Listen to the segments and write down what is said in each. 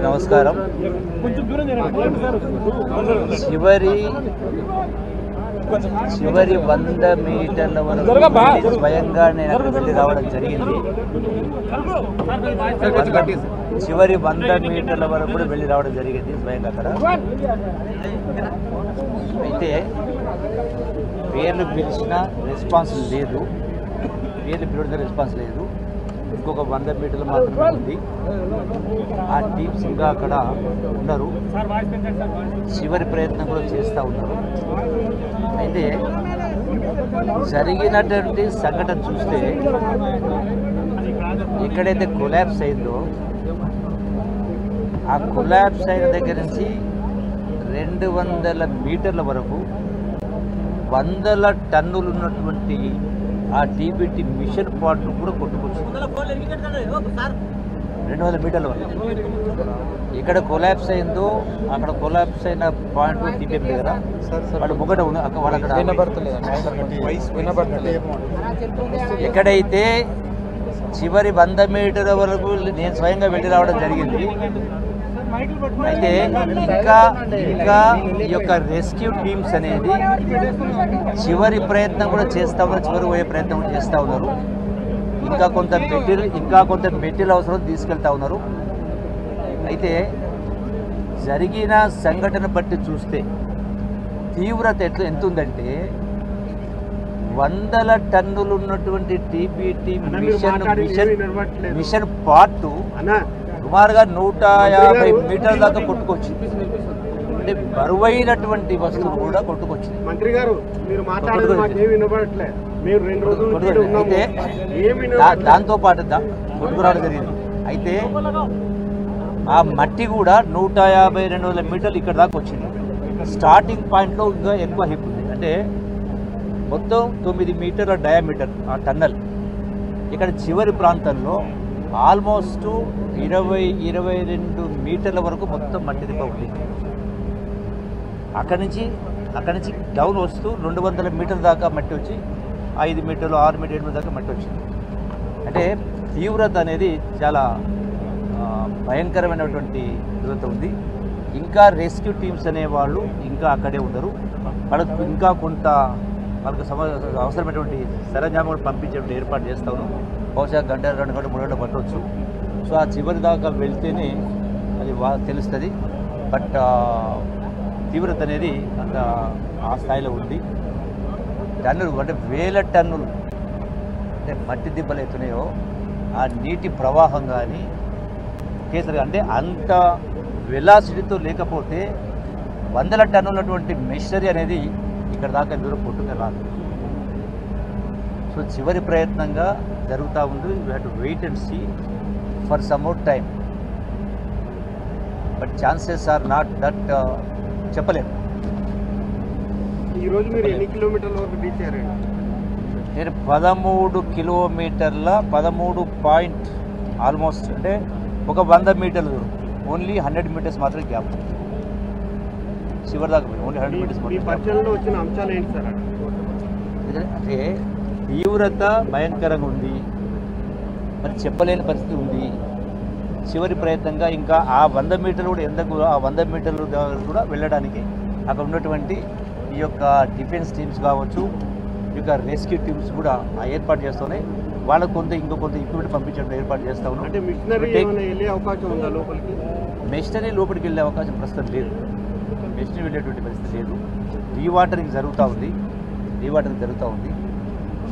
నమస్కారం. చివరి 100 మీటర్ల వరకు స్వయంగా నేను వెళ్ళి రావడం జరిగింది. చివరి 100 మీటర్ల వరకు కూడా వెళ్ళి రావడం జరిగింది స్వయంగా అక్కడ. అయితే పేర్లు పిలిచిన రెస్పాన్స్ లేదు, పేర్లు పిలిచిన రెస్పాన్స్ లేదు. ఇంకొక 100 మీటర్లు మాత్రమే ఉంది. ఆ టీమ్స్ ఇంకా అక్కడ ఉన్నారు, చివరి ప్రయత్నం కూడా చేస్తూ ఉన్నారు. అయితే జరిగినటువంటి సంఘటన చూస్తే ఎక్కడైతే కొలాప్స్ అయిందో ఆ కొలాప్స్ అయిన దగ్గర నుంచి 200 మీటర్ల వరకు 100 టన్నులు ఉన్నటువంటి ఆ టీబీటీ మిషన్ పార్ట్ను కూడా కొట్టుకొచ్చు. 200 మీటర్ల వరకు ఎక్కడ కొలాప్స్ అయిందో అక్కడ కొలాప్స్ అయిన పాయింట్ టీపీఎం దగ్గర వాళ్ళు ముంగట వాళ్ళు అక్కడ ఎక్కడైతే చివరి 100 మీటర్ల వరకు నేను స్వయంగా వెళ్ళి రావడం జరిగింది. అయితే ఇంకా ఈ యొక్క రెస్క్యూ టీమ్స్ అనేది చివరి ప్రయత్నం కూడా చేస్తూ ఉన్నారు, చివరి పోయే ప్రయత్నం కూడా చేస్తూ ఉన్నారు. ఇంకా కొంత మెటీరియల్ అవసరం తీసుకెళ్తా ఉన్నారు. అయితే జరిగిన సంఘటన బట్టి చూస్తే తీవ్రత ఎంత ఉందంటే 100 టన్నులు ఉన్నటువంటి టీబీటీ మిషన్ పార్ట్ సుమారుగా 150 మీటర్ల దాకా కొట్టుకొచ్చింది. అంటే బరువైనటువంటి వస్తువులు కూడా కొట్టుకొచ్చింది. మంత్రి గారు మీరు దాంతో పాటు కొట్టుకురావడం జరిగింది. అయితే ఆ మట్టి కూడా 150-200 మీటర్లు ఇక్కడ దాకా వచ్చింది. స్టార్టింగ్ పాయింట్లో ఇంకా ఎక్కువ హెప్ ఉంది. అంటే మొత్తం 9 మీటర్ల డయామీటర్ ఆ టన్నల్. ఇక్కడ చివరి ప్రాంతంలో ఆల్మోస్ట్ 20-22 మీటర్ల వరకు మొత్తం మట్టి దిబ్బ ఉంది. అక్కడి నుంచి డౌన్ వస్తూ 200 మీటర్ల దాకా మట్టి వచ్చి 5 మీటర్లు 6 మీటర్ 8 మీటర్ దాకా మట్టి వచ్చింది. అంటే తీవ్రత అనేది చాలా భయంకరమైనటువంటి తీవ్రత ఉంది. ఇంకా రెస్క్యూ టీమ్స్ అనేవాళ్ళు ఇంకా అక్కడే ఉన్నారు. వాళ్ళకు ఇంకా కొంత వాళ్ళకు అవసరమైనటువంటి సరంజామా కూడా పంపించేటువంటి ఏర్పాటు చేస్తా ఉన్నాం. బహుశా 1 గంట 2 గంటలు 3 గంటలు పట్టవచ్చు. సో ఆ చివరి దాకా వెళ్తేనే అది తెలుస్తుంది. బట్ తీవ్రత అనేది అంత ఆ స్థాయిలో ఉంది. టన్నులు అంటే 1000 టన్నులు అంటే మట్టి దిబ్బలు అవుతున్నాయో ఆ నీటి ప్రవాహం కానీ కేసరి అంటే అంత వెలాసిటీతో లేకపోతే 100 టన్నులు ఉన్నటువంటి మెషినరీ అనేది ఇక్కడ దాకా దూరం కొట్టుకు రాదు. సో చివరి ప్రయత్నంగా జరుగుతూ ఉంది. You have to wait and see for some more time. But chances are not that చెప్పలేము. ఈరోజు మీరు ఎన్ని కిలోమీటర్ల వరకు రీచ్ అయ్యారండి? నేను 13 కిలోమీటర్ల 13 పాయింట్ ఆల్మోస్ట్ అంటే ఒక 100 మీటర్లు దూరం. ఓన్లీ 100 మీటర్స్ మాత్రమే గ్యాప్. చివరి దాకా ఓన్లీ 100 మీటర్స్. పరిచయంలో వచ్చిన అంశాలు ఏంటి సార్? అంటే తీవ్రత భయంకరంగా ఉంది, మరి చెప్పలేని పరిస్థితి ఉంది. చివరి ప్రయత్నంగా ఇంకా ఆ 100 మీటర్లు కూడా ఎందుకు ఆ 100 మీటర్లు కూడా వెళ్ళడానికి అక్కడ ఉన్నటువంటి ఈ యొక్క డిఫెన్స్ టీమ్స్ కావచ్చు, ఈ యొక్క రెస్క్యూ టీమ్స్ కూడా ఆ ఏర్పాటు చేస్తున్నాయి. వాళ్ళకు ఇంకో కొంత ఎక్విప్మెంట్ పంపించడం ఏర్పాటు చేస్తా ఉన్నాం. అంటే మిషనరీ వెళ్ళే అవకాశం ఉందా లోపలికి? మిషనరీ లోపలికి వెళ్ళే అవకాశం ప్రస్తుతం లేదు. మిషనరీ వెళ్ళేటువంటి పరిస్థితి లేదు. రీవాటరింగ్ జరుగుతూ ఉంది.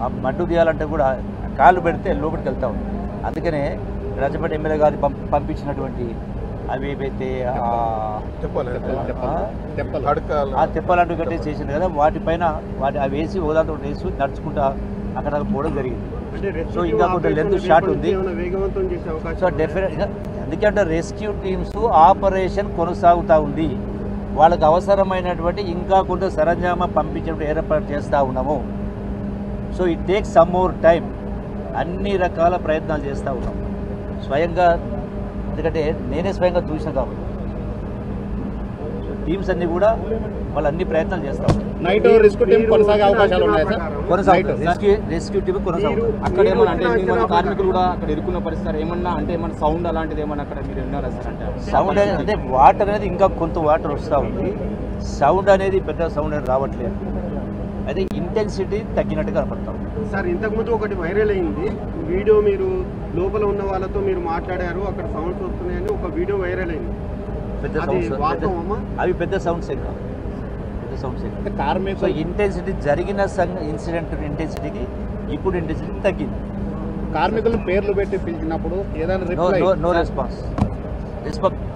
ఆ మడ్డు తీయాలంటే కూడా కాళ్ళు పెడితే లోపలికి వెళ్తూ ఉంది. అందుకనే రాజపేట ఎమ్మెల్యే గారు పంపించినటువంటి అవి ఏవైతే తెప్పలాంటివి కట్టేసి చేసింది కదా, వాటిపైన అవి వేసి ఓదాంతో వేసి నడుచుకుంటా అక్కడ పోవడం జరిగింది. సో ఇంకా కొంత లెంత్ షార్ట్ ఉంది. సో డెఫినెట్గా ఎందుకంటే రెస్క్యూ టీమ్స్ ఆపరేషన్ కొనసాగుతూ ఉంది. వాళ్ళకు అవసరమైనటువంటి ఇంకా కొంత సరంజామా పంపించడం ఏర్పాటు చేస్తూ ఉన్నాము. So it takes some more time. అన్ని రకాల ప్రయత్నాలు చేస్తూ ఉన్నాం స్వయంగా. ఎందుకంటే నేనే స్వయంగా చూసిన కాబట్టి టీమ్స్ అన్నీ కూడా వాళ్ళు అన్ని ప్రయత్నాలు చేస్తాం. నైట్ రెస్క్యూ టీం కొనసాగే అవకాశాలు ఉన్నాయి సార్. కొనసాగుతుంది, రెస్క్యూ టీం కొనసాగుతుంది. అక్కడ ఏమన్నా అంటే మన కార్మికులు కూడా అక్కడ ఇరుక్కున్న పరిస్థితి ఏమన్నా అంటే ఏమన్నా సౌండ్ అలాంటిది ఏమన్నా అక్కడ మీరు విన్నారా సార్? అంటే సౌండ్ అంటే వాటర్ అనేది ఇంకా కొంత వాటర్ వస్తూ ఉంది, సౌండ్ అనేది పెద్ద సౌండ్ అనేది రావట్లేదు, అయితే ఇంటెన్సిటీ తగ్గినట్టు కనపడతాం. సార్ ఇంతకుముందు ఒకటి వైరల్ అయింది వీడియో, మీరు లోపల ఉన్న వాళ్ళతో మీరు మాట్లాడారు, అక్కడ సౌండ్స్ వస్తున్నాయని ఒక వీడియో వైరల్ అయింది. పెద్ద అది సౌండ్స్ వాస్తవమా? అవి పెద్ద సౌండ్స్ ఇంకా పెద్ద సౌండ్స్ ఇంకా. సో కార్మికులు ఇంటెన్సిటీ జరిగిన ఇన్సిడెంట్ ఇంటెన్సిటీకి ఇప్పుడు ఇంటెన్సిటీ తగ్గింది. కార్మికులను పేర్లు పెట్టి పిలిచినప్పుడు ఏదైనా రిప్లై నో రెస్పాన్స్.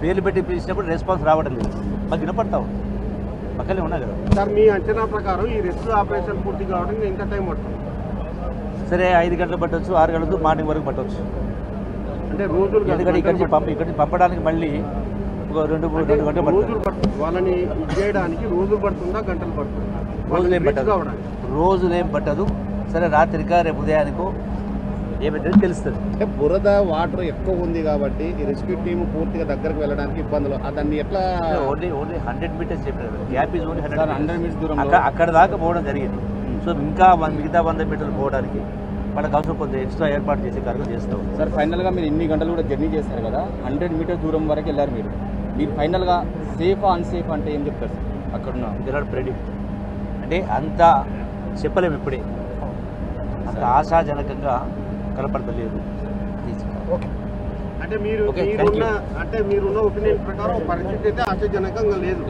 పేర్లు పెట్టి పిలిచినప్పుడు రెస్పాన్స్ రావడం లేదు, మాకు వినపడతావు పక్కనే ఉన్నా కదా. సార్ మీ అంచనా ప్రకారం ఈ రెస్క్యూ ఆపరేషన్ పూర్తి కావడానికి ఎంత టైం పడుతుంది? సరే 5 గంటలు పట్టవచ్చు, 6 గంటలు మార్నింగ్ వరకు పట్టవచ్చు. అంటే రోజులు కాదు, ఎందుకంటే గంటలు ఇక్కడి నుంచి పంపడానికి మళ్ళీ ఒక 2 గంటలు రోజులు పడుతుంది. పడుతుంది. వాళ్ళని ఇది చేయడానికి రోజులు పడుతుందా గంటలు పడుతుందా? రోజులేం reach పట్టదు, కావడానికి రోజులేం పట్టదు. సరే రాత్రికా రేపు ఉదయానికో ఏమైతే తెలుస్తుంది. అంటే బురద వాటర్ ఎక్కువ ఉంది కాబట్టి ఈ రెస్క్యూ టీం పూర్తిగా దగ్గరకు వెళ్ళడానికి ఇబ్బందులు, దాన్ని ఎట్లా ఓన్లీ 100 మీటర్స్ చెప్పారు, గ్యాప్ ఈజ్ ఓన్లీ 100 మీటర్స్ దూరం అక్కడ దాకా పోవడం జరిగింది. సో ఇంకా మిగతా 100 మీటర్లు పోవడానికి వాళ్ళకి అవసరం కొంత ఎక్స్ట్రా ఏర్పాటు చేసే కార్యక్రమం చేస్తాం. సార్ ఫైనల్గా మీరు ఇన్ని గంటలు కూడా జర్నీ చేస్తారు కదా, 100 మీటర్స్ దూరం వరకు వెళ్ళారు మీరు ఫైనల్గా సేఫా అన్సేఫ్ అంటే ఏం చెప్తారు సార్? అక్కడున్న దినాడు ప్రెడిక్ట్ అంటే అంత చెప్పలేము, ఇప్పుడే అంత ఆశాజనకంగా కనపడతలేదు. అంటే మీరు Okay, thank you. మీరున్న ఒపీనియన్ ప్రకారం పరిస్థితి అయితే ఆశాజనకంగా లేదు.